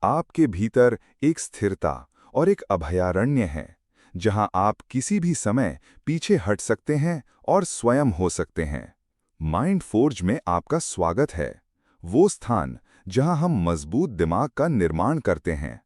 आपके भीतर एक स्थिरता और एक अभयारण्य है, जहां आप किसी भी समय पीछे हट सकते हैं और स्वयं हो सकते हैं। माइंड फोर्ज में आपका स्वागत है, वो स्थान जहां हम मजबूत दिमाग का निर्माण करते हैं।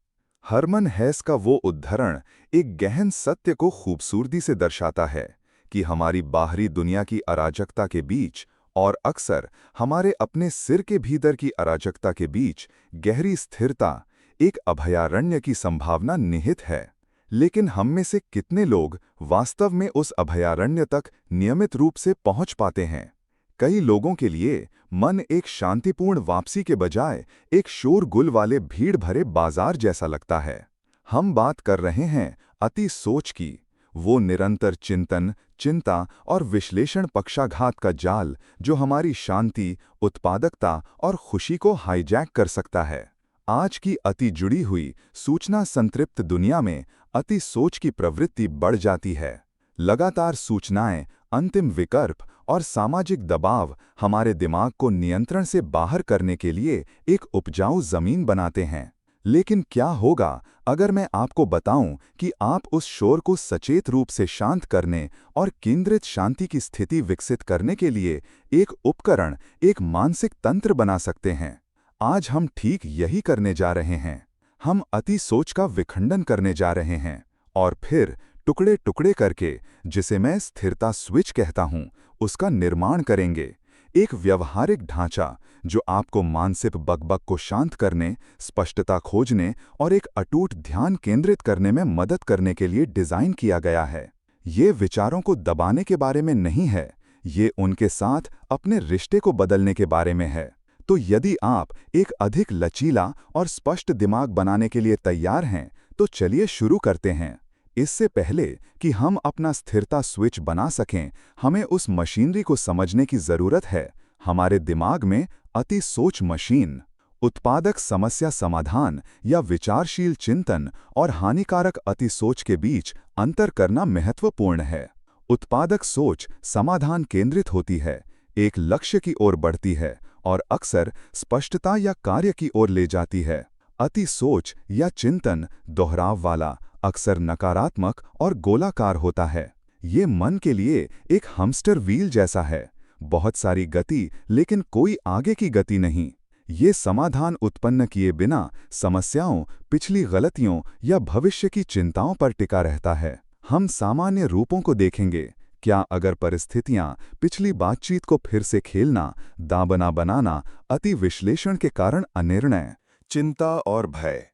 हरमन हेस का वो उद्धरण एक गहन सत्य को खूबसूरती से दर्शाता है कि हमारी बाहरी दुनिया की अराजकता के बीच और अक्सर हमारे अपने सिर के भीतर की अराजकता के बीच गहरी स्थिरता, एक अभयारण्य की संभावना निहित है। लेकिन हम में से कितने लोग वास्तव में उस अभयारण्य तक नियमित रूप से पहुंच पाते हैं? कई लोगों के लिए मन एक शांतिपूर्ण वापसी के बजाय एक शोरगुल वाले भीड़ भरे बाजार जैसा लगता है। हम बात कर रहे हैं अति सोच की, वो निरंतर चिंतन, चिंता और विश्लेषण पक्षाघात का जाल जो हमारी शांति, उत्पादकता और खुशी को हाईजैक कर सकता है। आज की अति जुड़ी हुई सूचना संतृप्त दुनिया में अति सोच की प्रवृत्ति बढ़ जाती है। लगातार सूचनाएं, अंतिम विकल्प और सामाजिक दबाव हमारे दिमाग को नियंत्रण से बाहर करने के लिए एक उपजाऊ जमीन बनाते हैं। लेकिन क्या होगा अगर मैं आपको बताऊं कि आप उस शोर को सचेत रूप से शांत करने और केंद्रित शांति की स्थिति विकसित करने के लिए एक उपकरण, एक मानसिक तंत्र बना सकते हैं? आज हम ठीक यही करने जा रहे हैं। हम अति सोच का विखंडन करने जा रहे हैं और फिर टुकड़े टुकड़े करके, जिसे मैं स्थिरता स्विच कहता हूं, उसका निर्माण करेंगे। एक व्यवहारिक ढांचा जो आपको मानसिक बकबक को शांत करने, स्पष्टता खोजने और एक अटूट ध्यान केंद्रित करने में मदद करने के लिए डिजाइन किया गया है। ये विचारों को दबाने के बारे में नहीं है, ये उनके साथ अपने रिश्ते को बदलने के बारे में है। तो यदि आप एक अधिक लचीला और स्पष्ट दिमाग बनाने के लिए तैयार हैं, तो चलिए शुरू करते हैं। इससे पहले कि हम अपना स्थिरता स्विच बना सकें, हमें उस मशीनरी को समझने की जरूरत है। हमारे दिमाग में अति सोच मशीन, उत्पादक समस्या समाधान या विचारशील चिंतन और हानिकारक अति सोच के बीच अंतर करना महत्वपूर्ण है। उत्पादक सोच समाधान केंद्रित होती है, एक लक्ष्य की ओर बढ़ती है और अक्सर स्पष्टता या कार्य की ओर ले जाती है। अति सोच या चिंतन दोहराव वाला, अक्सर नकारात्मक और गोलाकार होता है। ये मन के लिए एक हैमस्टर व्हील जैसा है, बहुत सारी गति लेकिन कोई आगे की गति नहीं। ये समाधान उत्पन्न किए बिना समस्याओं, पिछली गलतियों या भविष्य की चिंताओं पर टिका रहता है। हम सामान्य रूपों को देखेंगे। क्या अगर परिस्थितियां पिछली बातचीत को फिर से खेलना, दांवना बनाना, अति विश्लेषण के कारण अनिर्णय, चिंता और भय।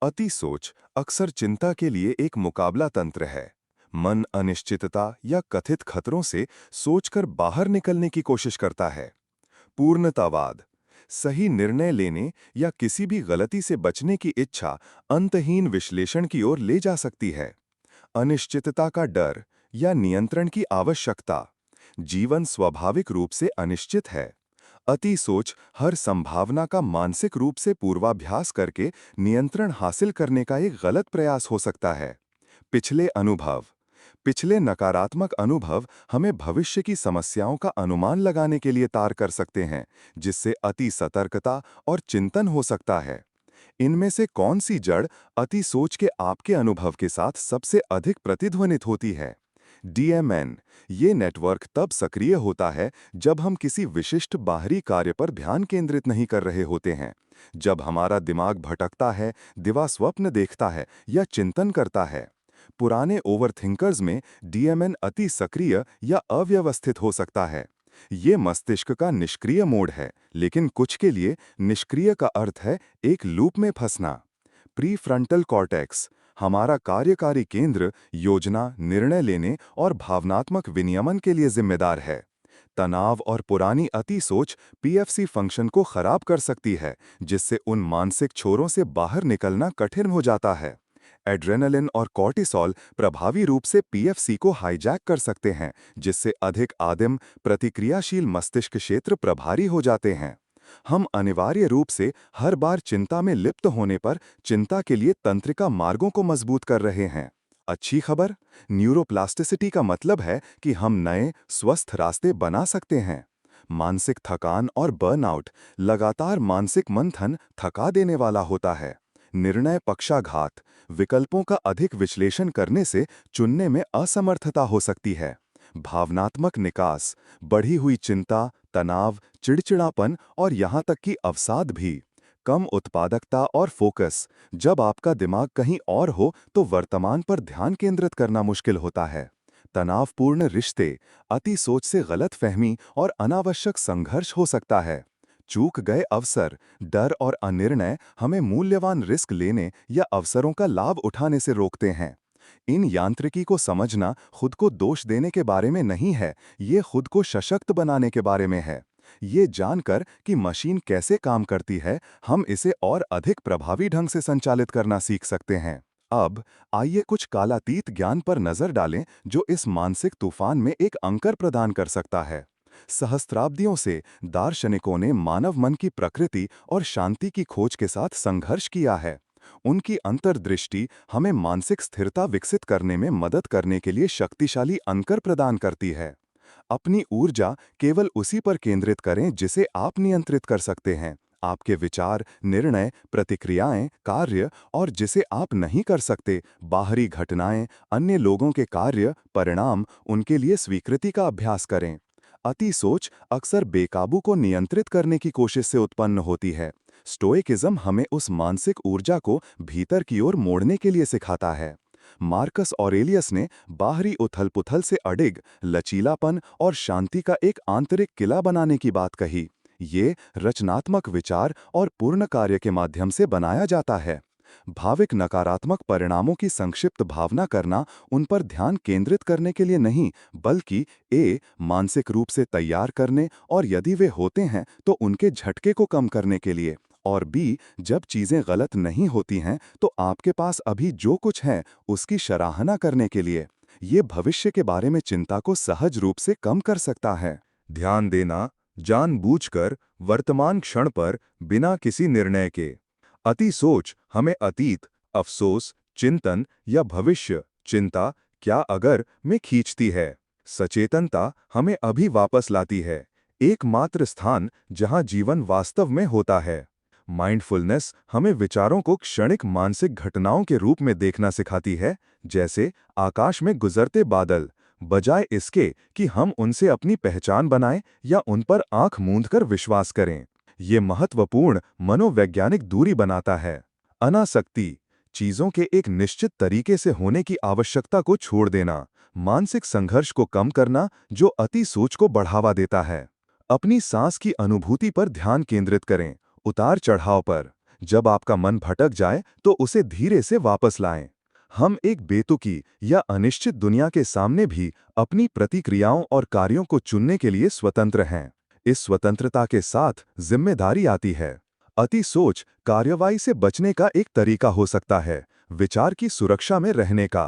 अति सोच अक्सर चिंता के लिए एक मुकाबला तंत्र है। मन अनिश्चितता या कथित खतरों से सोचकर बाहर निकलने की कोशिश करता है। पूर्णतावाद, सही निर्णय लेने या किसी भी गलती से बचने की इच्छा अंतहीन विश्लेषण की ओर ले जा सकती है। अनिश्चितता का डर या नियंत्रण की आवश्यकता, जीवन स्वाभाविक रूप से अनिश्चित है। अति सोच हर संभावना का मानसिक रूप से पूर्वाभ्यास करके नियंत्रण हासिल करने का एक गलत प्रयास हो सकता है। पिछले अनुभव, पिछले नकारात्मक अनुभव हमें भविष्य की समस्याओं का अनुमान लगाने के लिए तार कर सकते हैं, जिससे अति सतर्कता और चिंतन हो सकता है। इनमें से कौन सी जड़ अति सोच के आपके अनुभव के साथ सबसे अधिक प्रतिध्वनित होती है? डीएमएन, ये नेटवर्क तब सक्रिय होता है जब हम किसी विशिष्ट बाहरी कार्य पर ध्यान केंद्रित नहीं कर रहे होते हैं। जब हमारा दिमाग भटकता है, दिवा स्वप्न देखता है या चिंतन करता है। पुराने ओवरथिंकर्स में डीएमएन अति सक्रिय या अव्यवस्थित हो सकता है। ये मस्तिष्क का निष्क्रिय मोड है, लेकिन कुछ के लिए निष्क्रिय का अर्थ है एक लूप में फंसना। प्रीफ्रंटल कॉर्टेक्स, हमारा कार्यकारी केंद्र, योजना, निर्णय लेने और भावनात्मक विनियमन के लिए जिम्मेदार है। तनाव और पुरानी अति सोच पीएफसी फंक्शन को खराब कर सकती है, जिससे उन मानसिक छोरों से बाहर निकलना कठिन हो जाता है। एड्रेनलिन और कॉर्टिसोल प्रभावी रूप से पीएफसी को हाईजैक कर सकते हैं, जिससे अधिक आदिम, प्रतिक्रियाशील मस्तिष्क क्षेत्र प्रभारी हो जाते हैं। हम अनिवार्य रूप से हर बार चिंता में लिप्त होने पर चिंता के लिए तंत्रिका मार्गों को मजबूत कर रहे हैं। अच्छी खबर, न्यूरोप्लास्टिसिटी का मतलब है कि हम नए, स्वस्थ रास्ते बना सकते हैं। मानसिक थकान और बर्नआउट, लगातार मानसिक मंथन थका देने वाला होता है। निर्णय पक्षाघात, विकल्पों का अधिक विश्लेषण करने से चुनने में असमर्थता हो सकती है। भावनात्मक निकास, बढ़ी हुई चिंता, तनाव, चिड़चिड़ापन और यहाँ तक कि अवसाद भी। कम उत्पादकता और फोकस, जब आपका दिमाग कहीं और हो तो वर्तमान पर ध्यान केंद्रित करना मुश्किल होता है। तनावपूर्ण रिश्ते, अति सोच से गलतफहमी और अनावश्यक संघर्ष हो सकता है। चूक गए अवसर, डर और अनिर्णय हमें मूल्यवान रिस्क लेने या अवसरों का लाभ उठाने से रोकते हैं। इन यांत्रिकी को समझना खुद को दोष देने के बारे में नहीं है, ये खुद को सशक्त बनाने के बारे में है। ये जानकर कि मशीन कैसे काम करती है, हम इसे और अधिक प्रभावी ढंग से संचालित करना सीख सकते हैं। अब आइए कुछ कालातीत ज्ञान पर नजर डालें जो इस मानसिक तूफान में एक अंकर प्रदान कर सकता है। सहस्त्राब्दियों से दार्शनिकों ने मानव मन की प्रकृति और शांति की खोज के साथ संघर्ष किया है। उनकी अंतर्दृष्टि हमें मानसिक स्थिरता विकसित करने में मदद करने के लिए शक्तिशाली अंकर प्रदान करती है। अपनी ऊर्जा केवल उसी पर केंद्रित करें जिसे आप नियंत्रित कर सकते हैं। आपके विचार, निर्णय, प्रतिक्रियाएं, कार्य और जिसे आप नहीं कर सकते, बाहरी घटनाएं, अन्य लोगों के कार्य, परिणाम, उनके लिए स्वीकृति का अभ्यास करें। अति सोच अक्सर बेकाबू को नियंत्रित करने की कोशिश से उत्पन्न होती है। स्टोइकिज्म हमें उस मानसिक ऊर्जा को भीतर की ओर मोड़ने के लिए सिखाता है। मार्कस ऑरेलियस ने बाहरी उथल-पुथल से अडिग, लचीलापन और शांति का एक आंतरिक किला बनाने की बात कही। ये रचनात्मक विचार और पूर्ण कार्य के माध्यम से बनाया जाता है। भाविक नकारात्मक परिणामों की संक्षिप्त भावना करना उन पर ध्यान केंद्रित करने के लिए नहीं, बल्कि मानसिक रूप से तैयार करने और यदि वे होते हैं तो उनके झटके को कम करने के लिए, और जब चीजें गलत नहीं होती हैं तो आपके पास अभी जो कुछ है उसकी सराहना करने के लिए। ये भविष्य के बारे में चिंता को सहज रूप से कम कर सकता है। ध्यान देना, जानबूझकर वर्तमान क्षण पर बिना किसी निर्णय के। अति सोच हमें अतीत, अफसोस, चिंतन या भविष्य, चिंता, क्या अगर में खींचती है। सचेतनता हमें अभी वापस लाती है, एकमात्र स्थान जहां जीवन वास्तव में होता है। माइंडफुलनेस हमें विचारों को क्षणिक मानसिक घटनाओं के रूप में देखना सिखाती है, जैसे आकाश में गुजरते बादल, बजाय इसके कि हम उनसे अपनी पहचान बनाएं या उन पर आंख मूंदकर विश्वास करें। ये महत्वपूर्ण मनोवैज्ञानिक दूरी बनाता है। अनासक्ति, चीजों के एक निश्चित तरीके से होने की आवश्यकता को छोड़ देना, मानसिक संघर्ष को कम करना जो अति सोच को बढ़ावा देता है। अपनी सांस की अनुभूति पर ध्यान केंद्रित करें, उतार चढ़ाव पर। जब आपका मन भटक जाए तो उसे धीरे से वापस लाएं। हम एक बेतुकी या अनिश्चित दुनिया के सामने भी अपनी प्रतिक्रियाओं और कार्यों को चुनने के लिए स्वतंत्र हैं। इस स्वतंत्रता के साथ जिम्मेदारी आती है। अति सोच कार्रवाई से बचने का एक तरीका हो सकता है, विचार की सुरक्षा में रहने का।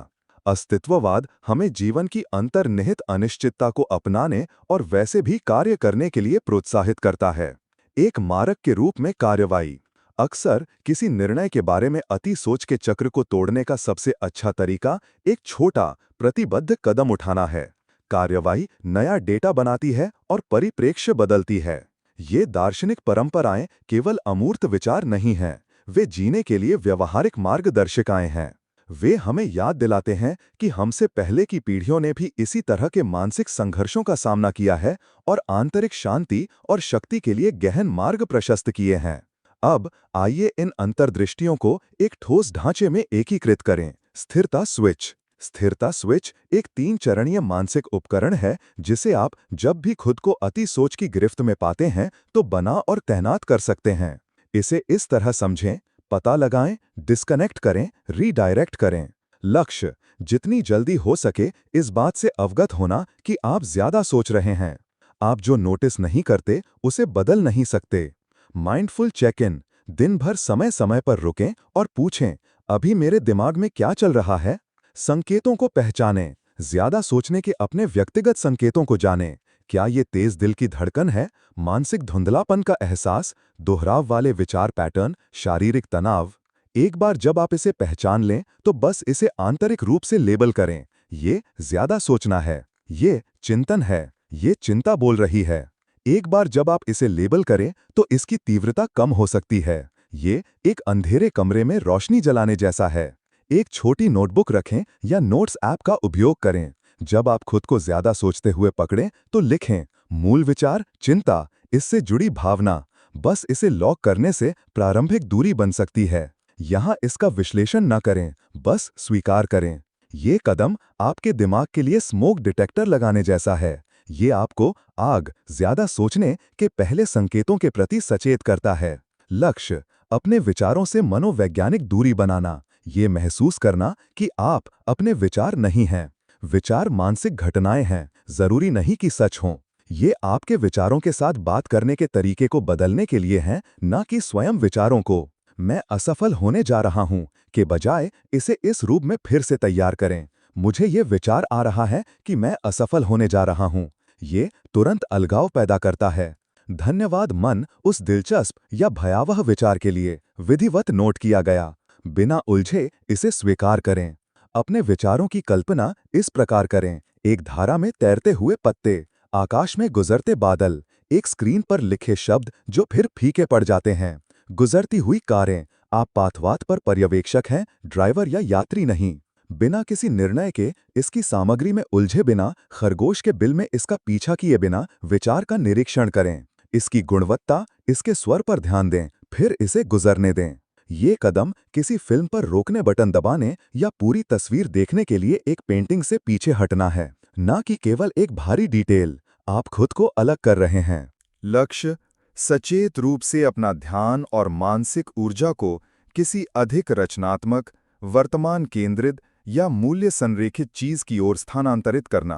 अस्तित्ववाद हमें जीवन की अंतर्निहित अनिश्चितता को अपनाने और वैसे भी कार्य करने के लिए प्रोत्साहित करता है। एक मारक के रूप में कार्रवाई। अक्सर किसी निर्णय के बारे में अति सोच के चक्र को तोड़ने का सबसे अच्छा तरीका एक छोटा, प्रतिबद्ध कदम उठाना है। कार्रवाई नया डेटा बनाती है और परिप्रेक्ष्य बदलती है। ये दार्शनिक परंपराएं केवल अमूर्त विचार नहीं हैं, वे जीने के लिए व्यवहारिक मार्गदर्शिकाएं हैं। वे हमें याद दिलाते हैं कि हमसे पहले की पीढ़ियों ने भी इसी तरह के मानसिक संघर्षों का सामना किया है और आंतरिक शांति और शक्ति के लिए गहन मार्ग प्रशस्त किए हैं। अब आइए इन अंतर्दृष्टियों को एक ठोस ढांचे में एकीकृत करें। स्थिरता स्विच। स्थिरता स्विच एक 3 चरणीय मानसिक उपकरण है जिसे आप जब भी खुद को अति सोच की गिरफ्त में पाते हैं तो बना और तैनात कर सकते हैं। इसे इस तरह समझें, पता लगाएं, डिस्कनेक्ट करें, रीडायरेक्ट करें। लक्ष्य, जितनी जल्दी हो सके इस बात से अवगत होना कि आप ज्यादा सोच रहे हैं। आप जो नोटिस नहीं करते उसे बदल नहीं सकते। माइंडफुल चेक इन, दिन भर समय समय पर रुकें और पूछें, अभी मेरे दिमाग में क्या चल रहा है। संकेतों को पहचानें, ज्यादा सोचने के अपने व्यक्तिगत संकेतों को जानें। क्या ये तेज दिल की धड़कन है, मानसिक धुंधलापन का एहसास, दोहराव वाले विचार पैटर्न, शारीरिक तनाव? एक बार जब आप इसे पहचान लें तो बस इसे आंतरिक रूप से लेबल करें। ये ज्यादा सोचना है, ये चिंतन है, ये चिंता बोल रही है। एक बार जब आप इसे लेबल करें तो इसकी तीव्रता कम हो सकती है। ये एक अंधेरे कमरे में रोशनी जलाने जैसा है। एक छोटी नोटबुक रखें या नोट्स ऐप का उपयोग करें। जब आप खुद को ज्यादा सोचते हुए पकड़ें तो लिखें, मूल विचार, चिंता, इससे जुड़ी भावना। बस इसे लॉक करने से प्रारंभिक दूरी बन सकती है। यहाँ इसका विश्लेषण न करें, बस स्वीकार करें। ये कदम आपके दिमाग के लिए स्मोक डिटेक्टर लगाने जैसा है। ये आपको आग ज्यादा सोचने के पहले संकेतों के प्रति सचेत करता है। लक्ष्य, अपने विचारों से मनोवैज्ञानिक दूरी बनाना। ये महसूस करना कि आप अपने विचार नहीं हैं। विचार मानसिक घटनाएं हैं, जरूरी नहीं कि सच हों। ये आपके विचारों के साथ बात करने के तरीके को बदलने के लिए हैं, न कि स्वयं विचारों को। मैं असफल होने जा रहा हूं के बजाय इसे इस रूप में फिर से तैयार करें, मुझे ये विचार आ रहा है कि मैं असफल होने जा रहा हूं। ये तुरंत अलगाव पैदा करता है। धन्यवाद मन उस दिलचस्प या भयावह विचार के लिए विधिवत नोट किया गया। बिना उलझे इसे स्वीकार करें। अपने विचारों की कल्पना इस प्रकार करें, एक धारा में तैरते हुए पत्ते, आकाश में गुजरते बादल, एक स्क्रीन पर लिखे शब्द जो फिर फीके पड़ जाते हैं, गुजरती हुई कारें, आप पाथवात पर पर्यवेक्षक हैं, ड्राइवर या यात्री नहीं। बिना किसी निर्णय के, इसकी सामग्री में उलझे बिना, खरगोश के बिल में इसका पीछा किए बिना विचार का निरीक्षण करें। इसकी गुणवत्ता, इसके स्वर पर ध्यान दें, फिर इसे गुजरने दें। ये कदम किसी फिल्म पर रोकने बटन दबाने या पूरी तस्वीर देखने के लिए एक पेंटिंग से पीछे हटना है, ना कि केवल एक भारी डिटेल। आप खुद को अलग कर रहे हैं। लक्ष्य, सचेत रूप से अपना ध्यान और मानसिक ऊर्जा को किसी अधिक रचनात्मक, वर्तमान केंद्रित या मूल्य संरेखित चीज की ओर स्थानांतरित करना।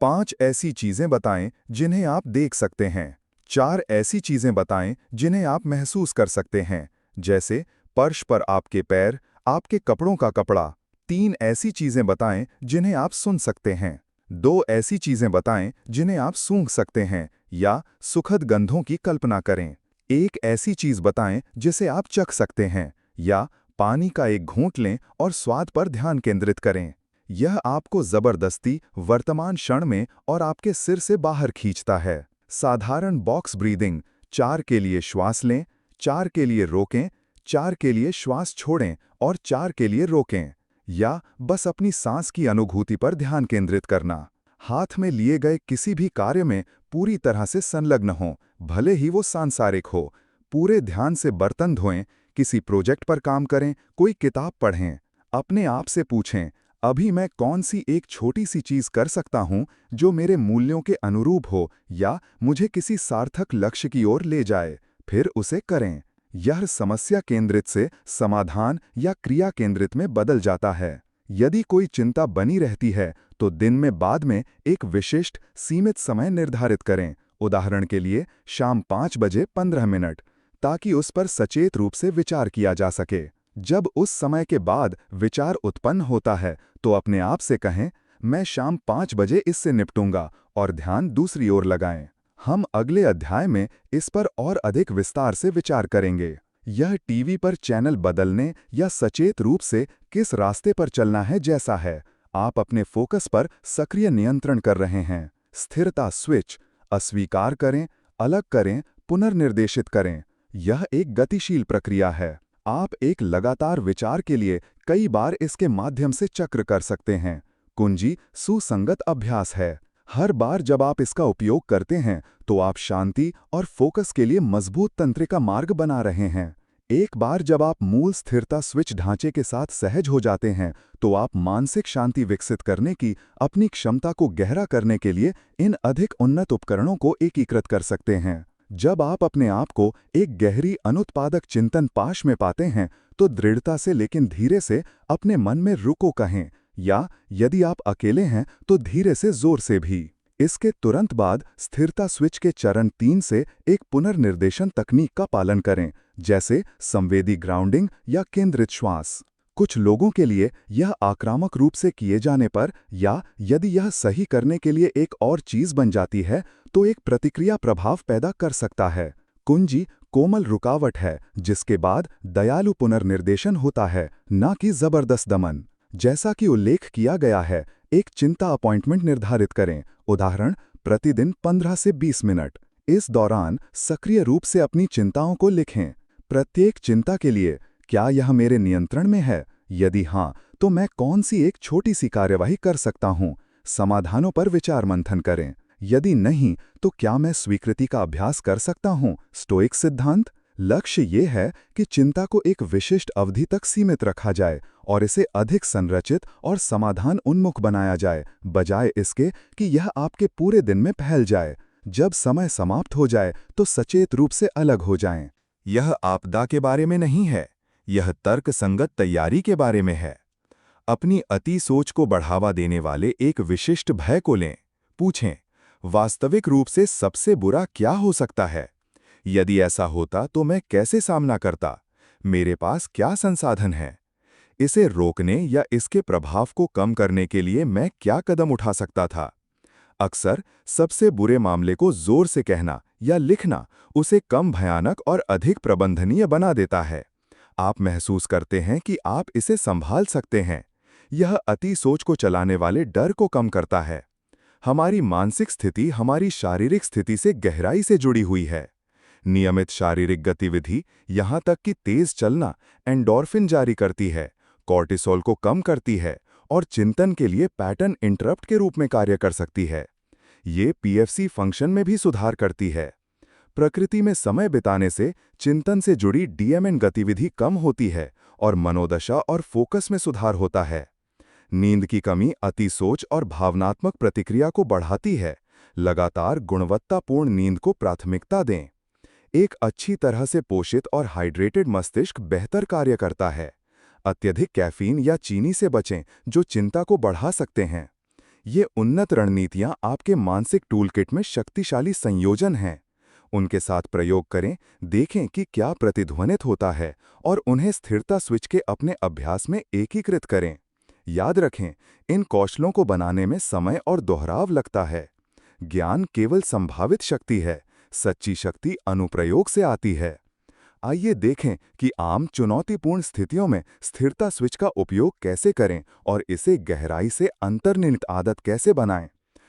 5 ऐसी चीजें बताएं जिन्हें आप देख सकते हैं। 4 ऐसी चीजें बताएं जिन्हें आप महसूस कर सकते हैं, जैसे फर्श पर आपके पैर, आपके कपड़ों का कपड़ा। 3 ऐसी चीजें बताएं जिन्हें आप सुन सकते हैं। 2 ऐसी चीजें बताएं जिन्हें आप सूंघ सकते हैं या सुखद गंधों की कल्पना करें। 1 ऐसी चीज बताएं जिसे आप चख सकते हैं, या पानी का एक घूंट लें और स्वाद पर ध्यान केंद्रित करें। यह आपको जबरदस्ती वर्तमान क्षण में और आपके सिर से बाहर खींचता है। साधारण बॉक्स ब्रीदिंग, 4 के लिए श्वास लें, 4 के लिए रोकें, 4 के लिए श्वास छोड़ें और 4 के लिए रोकें। या बस अपनी सांस की अनुभूति पर ध्यान केंद्रित करना। हाथ में लिए गए किसी भी कार्य में पूरी तरह से संलग्न हों, भले ही वो सांसारिक हो। पूरे ध्यान से बर्तन धोएं, किसी प्रोजेक्ट पर काम करें, कोई किताब पढ़ें। अपने आप से पूछें, अभी मैं कौन सी एक छोटी सी चीज कर सकता हूं जो मेरे मूल्यों के अनुरूप हो या मुझे किसी सार्थक लक्ष्य की ओर ले जाए, फिर उसे करें। यह समस्या केंद्रित से समाधान या क्रिया केंद्रित में बदल जाता है। यदि कोई चिंता बनी रहती है तो दिन में बाद में एक विशिष्ट सीमित समय निर्धारित करें, उदाहरण के लिए शाम 5 बजे 15 मिनट, ताकि उस पर सचेत रूप से विचार किया जा सके। जब उस समय के बाद विचार उत्पन्न होता है तो अपने आप से कहें, मैं शाम 5 बजे इससे निपटूंगा, और ध्यान दूसरी ओर लगाएं। हम अगले अध्याय में इस पर और अधिक विस्तार से विचार करेंगे। यह टीवी पर चैनल बदलने या सचेत रूप से किस रास्ते पर चलना है जैसा है। आप अपने फोकस पर सक्रिय नियंत्रण कर रहे हैं। स्थिरता स्विच, अस्वीकार करें, अलग करें, पुनर्निर्देशित करें। यह एक गतिशील प्रक्रिया है। आप एक लगातार विचार के लिए कई बार इसके माध्यम से चक्र कर सकते हैं। कुंजी सुसंगत अभ्यास है। हर बार जब आप इसका उपयोग करते हैं तो आप शांति और फोकस के लिए मजबूत तंत्रिका मार्ग बना रहे हैं। एक बार जब आप मूल स्थिरता स्विच ढांचे के साथ सहज हो जाते हैं तो आप मानसिक शांति विकसित करने की अपनी क्षमता को गहरा करने के लिए इन अधिक उन्नत उपकरणों को एकीकृत कर सकते हैं। जब आप अपने आप को एक गहरी अनुत्पादक चिंतन पाश में पाते हैं तो दृढ़ता से लेकिन धीरे से अपने मन में रुको कहें, या यदि आप अकेले हैं तो धीरे से जोर से भी। इसके तुरंत बाद स्थिरता स्विच के चरण 3 से एक पुनर्निर्देशन तकनीक का पालन करें, जैसे संवेदी ग्राउंडिंग या केंद्रित श्वास। कुछ लोगों के लिए यह आक्रामक रूप से किए जाने पर, या यदि यह सही करने के लिए एक और चीज बन जाती है, तो एक प्रतिक्रिया प्रभाव पैदा कर सकता है। कुंजी कोमल रुकावट है जिसके बाद दयालु पुनर्निर्देशन होता है, ना कि जबरदस्त दमन। जैसा कि उल्लेख किया गया है, एक चिंता अपॉइंटमेंट निर्धारित करें, उदाहरण प्रतिदिन 15 से 20 मिनट। इस दौरान सक्रिय रूप से अपनी चिंताओं को लिखें। प्रत्येक चिंता के लिए क्या यह मेरे नियंत्रण में है? यदि हाँ, तो मैं कौन सी एक छोटी सी कार्यवाही कर सकता हूँ? समाधानों पर विचार मंथन करें। यदि नहीं, तो क्या मैं स्वीकृति का अभ्यास कर सकता हूँ? स्टोइक सिद्धांत। लक्ष्य ये है कि चिंता को एक विशिष्ट अवधि तक सीमित रखा जाए और इसे अधिक संरचित और समाधान उन्मुख बनाया जाए, बजाय इसके कि यह आपके पूरे दिन में फैल जाए। जब समय समाप्त हो जाए तो सचेत रूप से अलग हो जाएं। यह आपदा के बारे में नहीं है, यह तर्कसंगत तैयारी के बारे में है। अपनी अति सोच को बढ़ावा देने वाले एक विशिष्ट भय को लें। पूछें, वास्तविक रूप से सबसे बुरा क्या हो सकता है? यदि ऐसा होता तो मैं कैसे सामना करता? मेरे पास क्या संसाधन हैं? इसे रोकने या इसके प्रभाव को कम करने के लिए मैं क्या कदम उठा सकता था? अक्सर सबसे बुरे मामले को जोर से कहना या लिखना उसे कम भयानक और अधिक प्रबंधनीय बना देता है। आप महसूस करते हैं कि आप इसे संभाल सकते हैं। यह अति सोच को चलाने वाले डर को कम करता है। हमारी मानसिक स्थिति हमारी शारीरिक स्थिति से गहराई से जुड़ी हुई है। नियमित शारीरिक गतिविधि, यहाँ तक कि तेज चलना, एंडोर्फिन जारी करती है, कॉर्टिसोल को कम करती है और चिंतन के लिए पैटर्न इंटरप्ट के रूप में कार्य कर सकती है। ये पीएफसी फंक्शन में भी सुधार करती है। प्रकृति में समय बिताने से चिंतन से जुड़ी डीएमएन गतिविधि कम होती है और मनोदशा और फोकस में सुधार होता है। नींद की कमी अति सोच और भावनात्मक प्रतिक्रिया को बढ़ाती है। लगातार गुणवत्तापूर्ण नींद को प्राथमिकता दें। एक अच्छी तरह से पोषित और हाइड्रेटेड मस्तिष्क बेहतर कार्य करता है। अत्यधिक कैफीन या चीनी से बचें, जो चिंता को बढ़ा सकते हैं। ये उन्नत रणनीतियां आपके मानसिक टूलकिट में शक्तिशाली संयोजन हैं। उनके साथ प्रयोग करें, देखें कि क्या प्रतिध्वनित होता है और उन्हें स्थिरता स्विच के अपने अभ्यास में एकीकृत करें। याद रखें, इन कौशलों को बनाने में समय और दोहराव लगता है। ज्ञान केवल संभावित शक्ति है, सच्ची शक्ति अनुप्रयोग से आती है। आइए देखें कि आम चुनौतीपूर्ण स्थितियों में स्थिरता स्विच का उपयोग कैसे करें और इसे गहराई से अंतर्निहित आदत कैसे बनाएं।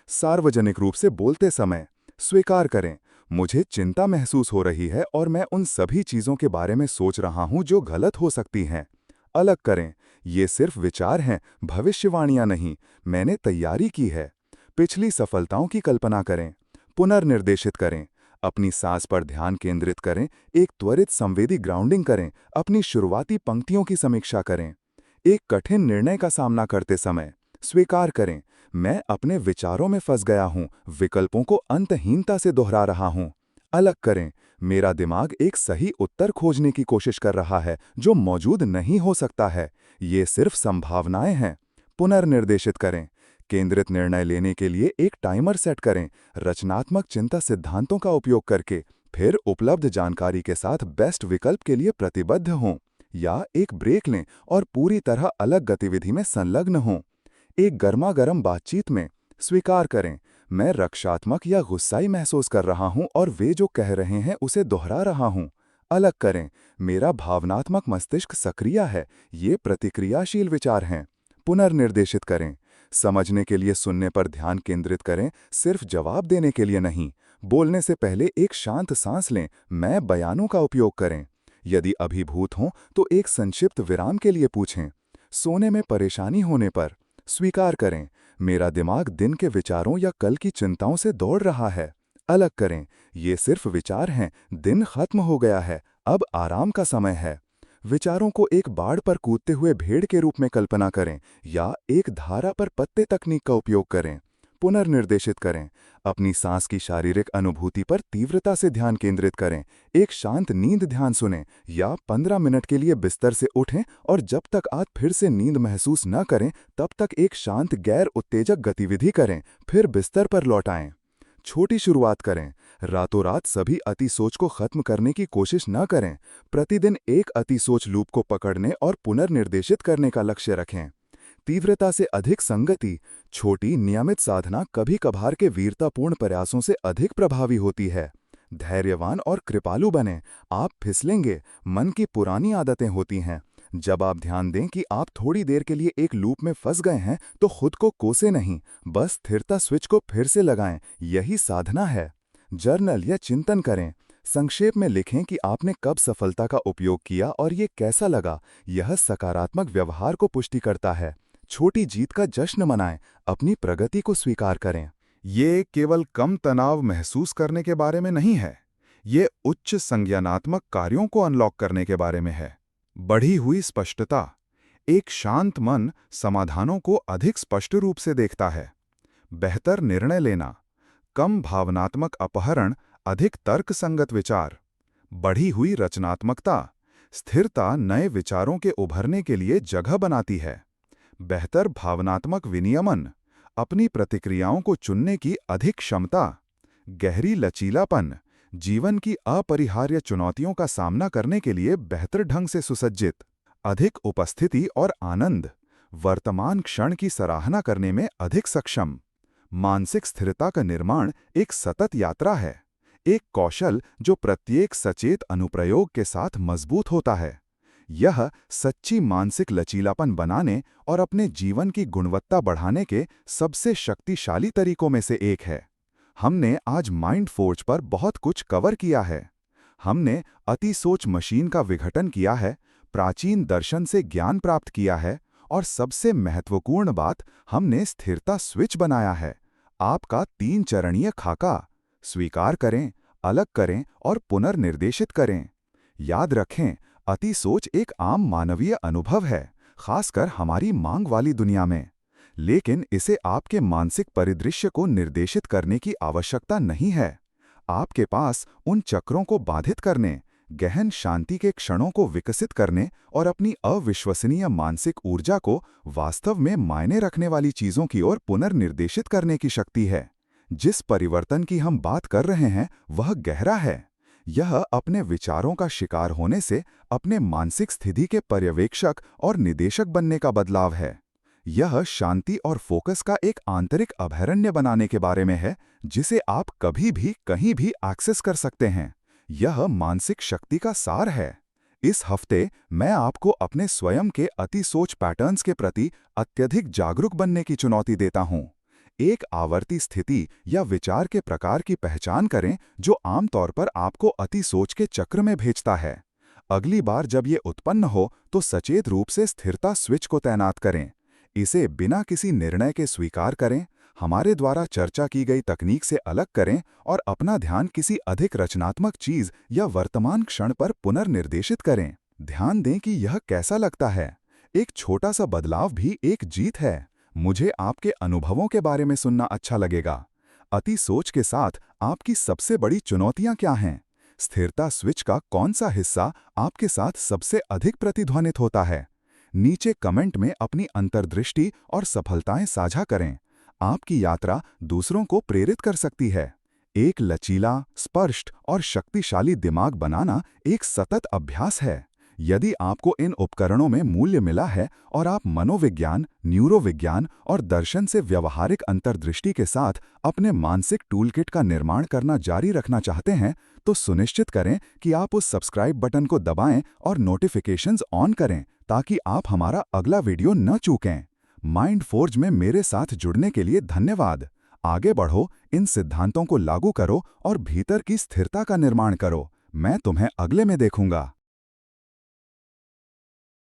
सार्वजनिक रूप से बोलते समय स्वीकार करें, मुझे चिंता महसूस हो रही है और मैं उन सभी चीज़ों के बारे में सोच रहा हूं जो गलत हो सकती हैं। अलग करें, ये सिर्फ विचार हैं, भविष्यवाणियां नहीं, मैंने तैयारी की है। पिछली सफलताओं की कल्पना करें। पुनर्निर्देशित करें, अपनी सांस पर ध्यान केंद्रित करें, एक त्वरित संवेदी ग्राउंडिंग करें, अपनी शुरुआती पंक्तियों की समीक्षा करें। एक कठिन निर्णय का सामना करते समय स्वीकार करें, मैं अपने विचारों में फंस गया हूं, विकल्पों को अंतहीनता से दोहरा रहा हूं। अलग करें, मेरा दिमाग एक सही उत्तर खोजने की कोशिश कर रहा है जो मौजूद नहीं हो सकता है। ये सिर्फ संभावनाएं हैं। पुनर्निर्देशित करें, केंद्रित निर्णय लेने के लिए एक टाइमर सेट करें, रचनात्मक चिंता सिद्धांतों का उपयोग करके, फिर उपलब्ध जानकारी के साथ बेस्ट विकल्प के लिए प्रतिबद्ध हों। या एक ब्रेक लें और पूरी तरह अलग गतिविधि में संलग्न हों। एक गर्मागर्म बातचीत में स्वीकार करें, मैं रक्षात्मक या गुस्साई महसूस कर रहा हूं और वे जो कह रहे हैं उसे दोहरा रहा हूं। अलग करें, मेरा भावनात्मक मस्तिष्क सक्रिय है, ये प्रतिक्रियाशील विचार हैं। पुनर्निर्देशित करें, समझने के लिए सुनने पर ध्यान केंद्रित करें, सिर्फ जवाब देने के लिए नहीं। बोलने से पहले एक शांत सांस लें, मैं बयानों का उपयोग करें। यदि अभिभूत हों तो एक संक्षिप्त विराम के लिए पूछें। सोने में परेशानी होने पर स्वीकार करें, मेरा दिमाग दिन के विचारों या कल की चिंताओं से दौड़ रहा है। अलग करें, ये सिर्फ विचार हैं, दिन खत्म हो गया है, अब आराम का समय है। विचारों को एक बाड़ पर कूदते हुए भेड़ के रूप में कल्पना करें या एक धारा पर पत्ते तकनीक का उपयोग करें। पुनर्निर्देशित करें, अपनी सांस की शारीरिक अनुभूति पर तीव्रता से ध्यान केंद्रित करें। एक शांत नींद ध्यान सुनें या 15 मिनट के लिए बिस्तर से उठें और जब तक आप फिर से नींद महसूस न करें तब तक एक शांत गैर उत्तेजक गतिविधि करें, फिर बिस्तर पर लौट आएं। छोटी शुरुआत करें, रातों रात सभी अति सोच को खत्म करने की कोशिश न करें। प्रतिदिन एक अति सोच लूप को पकड़ने और पुनर्निर्देशित करने का लक्ष्य रखें। तीव्रता से अधिक संगति, छोटी नियमित साधना कभी कभार के वीरतापूर्ण प्रयासों से अधिक प्रभावी होती है। धैर्यवान और कृपालु बनें, आप फिसलेंगे, मन की पुरानी आदतें होती हैं। जब आप ध्यान दें कि आप थोड़ी देर के लिए एक लूप में फंस गए हैं तो खुद को कोसे नहीं, बस स्थिरता स्विच को फिर से लगाएं, यही साधना है। जर्नल या चिंतन करें, संक्षेप में लिखें कि आपने कब सफलता का उपयोग किया और ये कैसा लगा। यह सकारात्मक व्यवहार को पुष्टि करता है। छोटी जीत का जश्न मनाएं, अपनी प्रगति को स्वीकार करें। ये केवल कम तनाव महसूस करने के बारे में नहीं है, ये उच्च संज्ञानात्मक कार्यों को अनलॉक करने के बारे में है। बढ़ी हुई स्पष्टता। एक शांत मन समाधानों को अधिक स्पष्ट रूप से देखता है। बेहतर निर्णय लेना, कम भावनात्मक अपहरण, अधिक तर्कसंगत विचार। बढ़ी हुई रचनात्मकता, स्थिरता नए विचारों के उभरने के लिए जगह बनाती है। बेहतर भावनात्मक विनियमन, अपनी प्रतिक्रियाओं को चुनने की अधिक क्षमता। गहरी लचीलापन, जीवन की अपरिहार्य चुनौतियों का सामना करने के लिए बेहतर ढंग से सुसज्जित। अधिक उपस्थिति और आनंद, वर्तमान क्षण की सराहना करने में अधिक सक्षम। मानसिक स्थिरता का निर्माण एक सतत यात्रा है, एक कौशल जो प्रत्येक सचेत अनुप्रयोग के साथ मजबूत होता है। यह सच्ची मानसिक लचीलापन बनाने और अपने जीवन की गुणवत्ता बढ़ाने के सबसे शक्तिशाली तरीकों में से एक है। हमने आज माइंड फोर्ज पर बहुत कुछ कवर किया है। हमने अति सोच मशीन का विघटन किया है, प्राचीन दर्शन से ज्ञान प्राप्त किया है और सबसे महत्वपूर्ण बात, हमने स्थिरता स्विच बनाया है। आपका 3 चरणीय खाका। स्वीकार करें, अलग करें और पुनर्निर्देशित करें। याद रखें, अति सोच एक आम मानवीय अनुभव है, खासकर हमारी मांग वाली दुनिया में। लेकिन इसे आपके मानसिक परिदृश्य को निर्देशित करने की आवश्यकता नहीं है। आपके पास उन चक्रों को बाधित करने, गहन शांति के क्षणों को विकसित करने और अपनी अविश्वसनीय मानसिक ऊर्जा को वास्तव में मायने रखने वाली चीजों की ओर पुनर्निर्देशित करने की शक्ति है। जिस परिवर्तन की हम बात कर रहे हैं वह गहरा है। यह अपने विचारों का शिकार होने से अपने मानसिक स्थिति के पर्यवेक्षक और निदेशक बनने का बदलाव है। यह शांति और फोकस का एक आंतरिक अभयारण्य बनाने के बारे में है, जिसे आप कभी भी कहीं भी एक्सेस कर सकते हैं। यह मानसिक शक्ति का सार है। इस हफ्ते मैं आपको अपने स्वयं के अति सोच पैटर्न्स के प्रति अत्यधिक जागरूक बनने की चुनौती देता हूं। एक आवर्ती स्थिति या विचार के प्रकार की पहचान करें जो आमतौर पर आपको अति सोच के चक्र में भेजता है। अगली बार जब ये उत्पन्न हो तो सचेत रूप से स्थिरता स्विच को तैनात करें। इसे बिना किसी निर्णय के स्वीकार करें, हमारे द्वारा चर्चा की गई तकनीक से अलग करें और अपना ध्यान किसी अधिक रचनात्मक चीज या वर्तमान क्षण पर पुनर्निर्देशित करें। ध्यान दें कि यह कैसा लगता है। एक छोटा सा बदलाव भी एक जीत है। मुझे आपके अनुभवों के बारे में सुनना अच्छा लगेगा। अति सोच के साथ आपकी सबसे बड़ी चुनौतियां क्या हैं? स्थिरता स्विच का कौन सा हिस्सा आपके साथ सबसे अधिक प्रतिध्वनित होता है? नीचे कमेंट में अपनी अंतर्दृष्टि और सफलताएं साझा करें। आपकी यात्रा दूसरों को प्रेरित कर सकती है। एक लचीला, स्पष्ट और शक्तिशाली दिमाग बनाना एक सतत अभ्यास है। यदि आपको इन उपकरणों में मूल्य मिला है और आप मनोविज्ञान, न्यूरोविज्ञान और दर्शन से व्यवहारिक अंतर्दृष्टि के साथ अपने मानसिक टूलकिट का निर्माण करना जारी रखना चाहते हैं, तो सुनिश्चित करें कि आप उस सब्सक्राइब बटन को दबाएं और नोटिफिकेशंस ऑन करें ताकि आप हमारा अगला वीडियो न चूकें। माइंड फोर्ज में मेरे साथ जुड़ने के लिए धन्यवाद। आगे बढ़ो, इन सिद्धांतों को लागू करो और भीतर की स्थिरता का निर्माण करो। मैं तुम्हें अगले में देखूंगा।